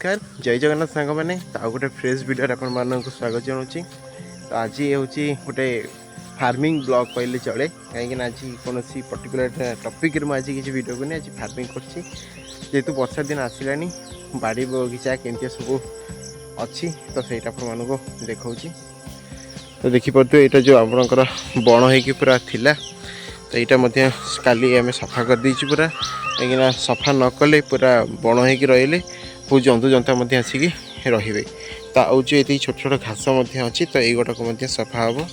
नमस्कार जय जगन्नाथ सांग मैंने तो गोटे फ्रेश वीडियो आपको स्वागत जनाऊँ। तो आज हूँ गोटे फार्मिंग ब्लॉग कहले चले कहीं आज कौन पर्टिकुलर टॉपिक आज किसी वीडियो को नहीं आज फार्मिंग करेतु वर्षा दिन आसला बाड़ी बगीचा केमती सब अच्छी तो सहीटा आपको देखा तो देखिपे यहाँ जो आपंकर बण हो पूरा थिला तो यहाँ काली आम सफा कर देचु पूरा कहीं सफा न कले पूरा बण हो रही बहुत जंतु जंता आसिक रे तो आउ जो ये छोट छोट घास अच्छी तो युटा सफा हम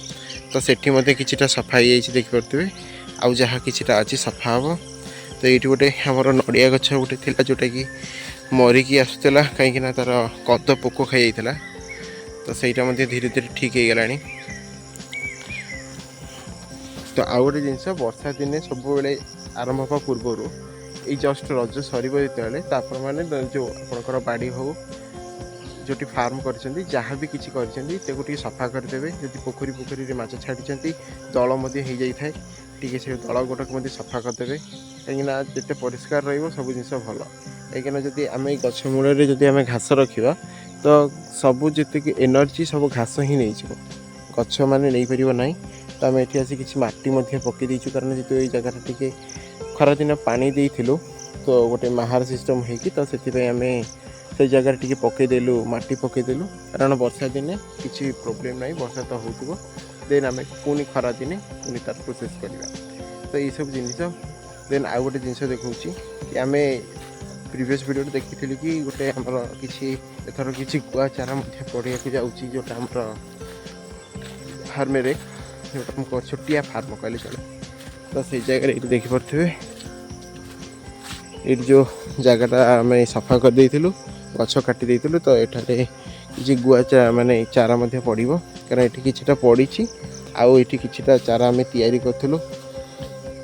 तो सेठी किटा सफा हो देखिपे आउ जहाँ किटा अच्छी सफा हम तो ये गोटे आमर नड़िया गछ गोटे थी जोटा कि मरिकी आसूला कहीं तार कद पोक खाई तो सहीटा धीरे धीरे ठीक हो गला। तो आउ गोटे जिनस वर्षा दिने सब आरंभ हवा पूर्वर ये जस्ट रज सर जो मैंने जो आपंकर बाड़ी हो जो फार्म कर जहाँ भी किसी कर सफा करदे जब पोखरी पोखरी माछ छाड़ी दल हो जाए टी से दल गोटक सफा करदे कहीं जिते परिष्कार सब जिन भल कहीं जब आम गछ मूल जब आम घास रखा तो सब जी एनर्जी सब घास ही नहीं गछ मैंने नहीं पार ना तो आम ये आसी किसी मटी पकई देचु कारण जेहतु ये जगह टी खरा दिन पानी देइथिलु तो गोटे माहार सिस्टम होगी तो से आम से जगह टी पकईदेलु मटी पकईदेलु कारण वर्षा दिने किसी प्रोब्लेम ना वर्षा तो हो देन आम पुणी खरा दिने पुणी तार प्रोसेस करवा तो ये सब जिन देन आउ गोटे जिन देखा आम प्रीवियस वीडियो देखी कि गोटे आमर किसी एथर किसी गुआ चारा पढ़िया जाऊँगी जोटा आम फार्म रे जो छोटिया फार्म कहले चले तो से जगह ये देखिपे ये जो जगहटा आम सफा कर देलु गछ काटी देलु तो ये किसी गुआ माने चारा पड़ो कारण ये किटा पड़ी आउ ये किटा चारा आम तैयारी करूँ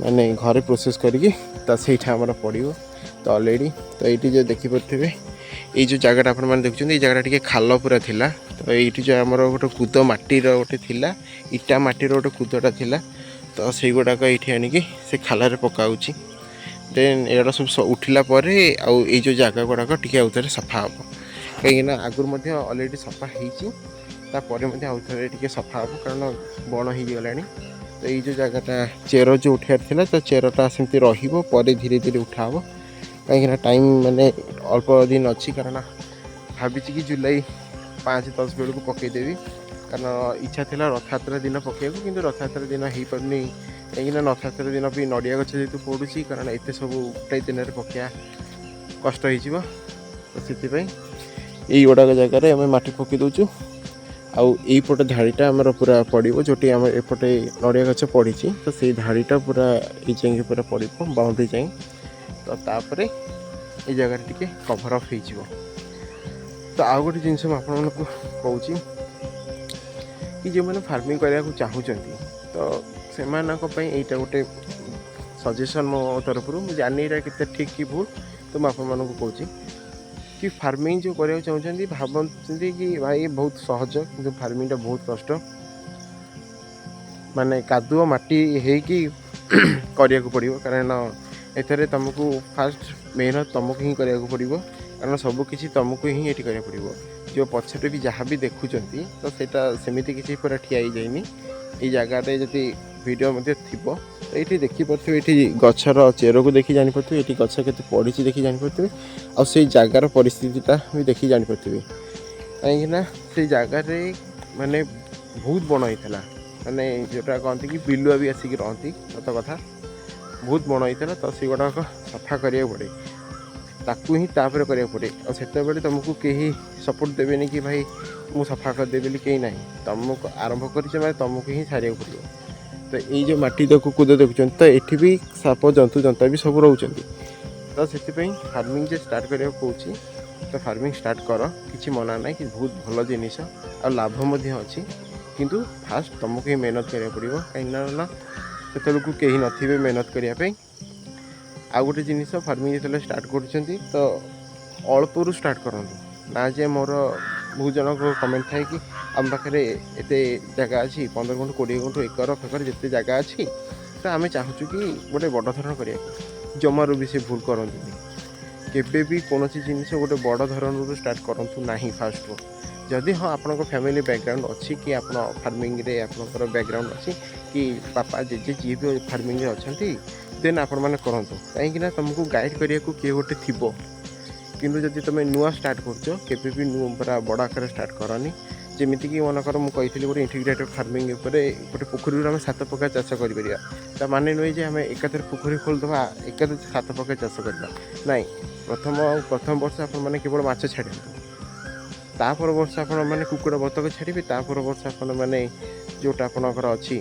माने घरे प्रोसेस करके तो सहीटा आमर पड़ो तो ऑलरेडी तो ये जो देखिपे ये जो जगहटा आप देखुं ये जगह टी खाल पूरा थिला तो ये जो आमर गोटे कूद माटीर गोटे थिला इटा माटीर गोटे कूदटा थिला तो से गुड़ाक ये आणिकी से खाल पकाऊँच देन एटा सब उठिला आउ ये जो जगह गुड़ाक टी आउ थे सफा हम कहीं आगुरी अलरेडी सफा होपर आउ थे टी सफा हम कारण बण हो गला तो ये जो जगहटा चेर जो उठार था तो चेरटा सेमती रही धीरे धीरे उठा हम कहीं टाइम माने अल्प दिन अच्छी कारण भावी कि जुलाई 5-10 बेलू पकईदेवी कारण इच्छा थी रथयात्रा दिन पकड़ कि रथयात्रा दिन हो पारनी कहीं रथयात्रा दिन भी नड़िया गछ जेहतु पड़ूँ कारण एत सब गोटे दिन पकड़ा कष्ट हो तो ये गुड़ाक जगह आम मटी पकई दूचु आउ यपटे धाड़ीटा आमर पूरा पड़ो जोटी आम एपटे नड़िया गछ पड़ी तो से धाड़ीटा पूरा ये जाए पूरा पड़ो बाउंड्री जाए तो तापर ये जगह टी कभर अफ हो तो आउ गोटे जिन कहूँ कि जो मैंने फार्मिंग करने को चाहूँगी तो से यहाँ गोटे सजेसन मो तरफ मुझे जानी यहाँ ठीक कि भूल तो मुझे कहूँ कि फार्मिंग जो करने चाहते भावती कि भाई बहुत सहज कि फार्मिंग बहुत कष्ट माने कादुआ माटी होगी करने को पड़ो कारण एथरे तुमको फास्ट मेहनत तुमको ही करने को पड़ो कारण सबकि तुमको ही ये करने पड़ो जो पछटे भी जहाँ भी देखुं तो सेटा सेमती किसी पूरा ठिया जाए ये जगह जब वीडियो थी तो ये देखिपे ये गचर चेर को देखी जापे ये गच के पड़ी देखी जापे आई जगार परिस्थितिटा भी देखी जापे कहीं से जगार माने बहुत बण होता माने जोटा कहते कि बिलुआ भी आसिक रही सत कथा बहुत बण होता तो से गुड़ाक सफा करा पड़े ताकू ही तापर करा पड़े और से तुमको कहीं सपोर्ट देवे कि भाई मुझे सफा करदे बोली कहीं ना तुमको आरंभ कर तुमको ही छाड़ा पड़ो तो ये जो माटी देखो कूद देखुं तो ये भी साप जंतु जंता भी सब रोच तो से फार्मिंग जो स्टार्ट करा कौच तो फार्मिंग स्टार्ट कर किसी मना ना कि बहुत भल जिनिस आ लाभ अच्छी किंतु फास्ट तुमको ही मेहनत करा पड़ो कहीं से कहीं नथिबे मेहनत करने आ गोटे जिनिस फार्मिंग जो स्टार्ट कर तो अल्परू स्टार्ट करूँ ना जे मोर बहुत जन को कमेंट थाए कि आम पाखे एत जगह अच्छी 15 गुंठ 20 गुंठ एकर फेकर जिते जगह अच्छी तो आम चाहूँ कि गोटे बड़ धरण करा जमारू भी से भूल करते केबे भी कौन जिनिस गोटे बड़ धरण स्टार्ट करूँ ना फास्ट रू जदि हाँ आपण फैमिली बैकग्राउंड अच्छी कि आप फार्मिंग रे आपंकर बैकग्राउंड अच्छी कि पापा जेजे जी भी फार्मिंग अच्छा देन आपण मैंने करूँ कहीं तुमको गाइड करने को किए गोटे थी किंतु जदि तुम नुआ स्टार्ट कर भी पूरा बड़ आकार स्टार्ट करनी जमीक मनकर मुझे गोटे इंटीग्रेटेड फार्मिंग गोटे पोखरी आम 7 प्रकार चाष कर माने नुहे जे आम एकाथर पोखरी खोलदे एकाथर 7 प्रकार चाष करवा ना प्रथम वर्ष आपने केवल माछ छाड़ तापर वर्ष आप कुकुड़ा बतक छाड़े तापर वर्ष आपने जोटा आपणकर अच्छी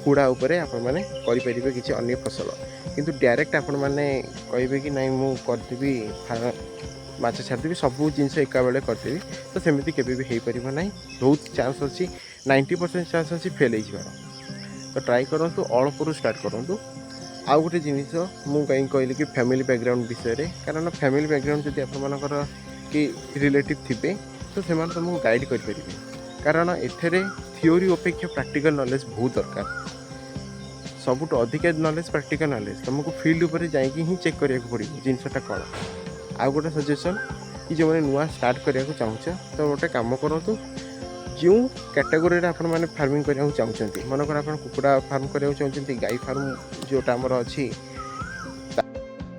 कुड़ा उपरे आप करेंगे किसी अन्य फसल किंतु डायरेक्ट आपण मैंने कहे कि नहीं मुझे करदेवी माछ छाड़देवी सब जिन एका बेले करदेवी तो सेमती केवे भी हो पार ना बहुत चांस अच्छी 90% चांस अच्छी फेल हो तो ट्राई करूँ अल्प स्टार्ट करूँ आउ गोटे जिनिस मुझे कहीं कहली कि फैमिली बैकग्राउंड विषय में कारण फैमिली बैकग्राउंड जब आपर कि रिलेटिव थे तो से तुमको गाइड करेंगे कारण एथेरे थ्योरी अपेक्षा प्रैक्टिकल नॉलेज बहुत दरकार सबुठ अधिक नॉलेज प्रैक्टिकल नॉलेज तुमको फील्ड उपर जाकि ही चेक करिया पड़ो जिनसटा कौन आउ गोटे सजेसन कि जो मैंने नुआ स्टार्ट करने चाहूँ तो गोटे कम करूँ जो कैटेगोरी आप फार्मिंग करने चाहते मनकर आप कुकुड़ा फार्म करने चाहते गाई फार्म जोटा आमर अच्छी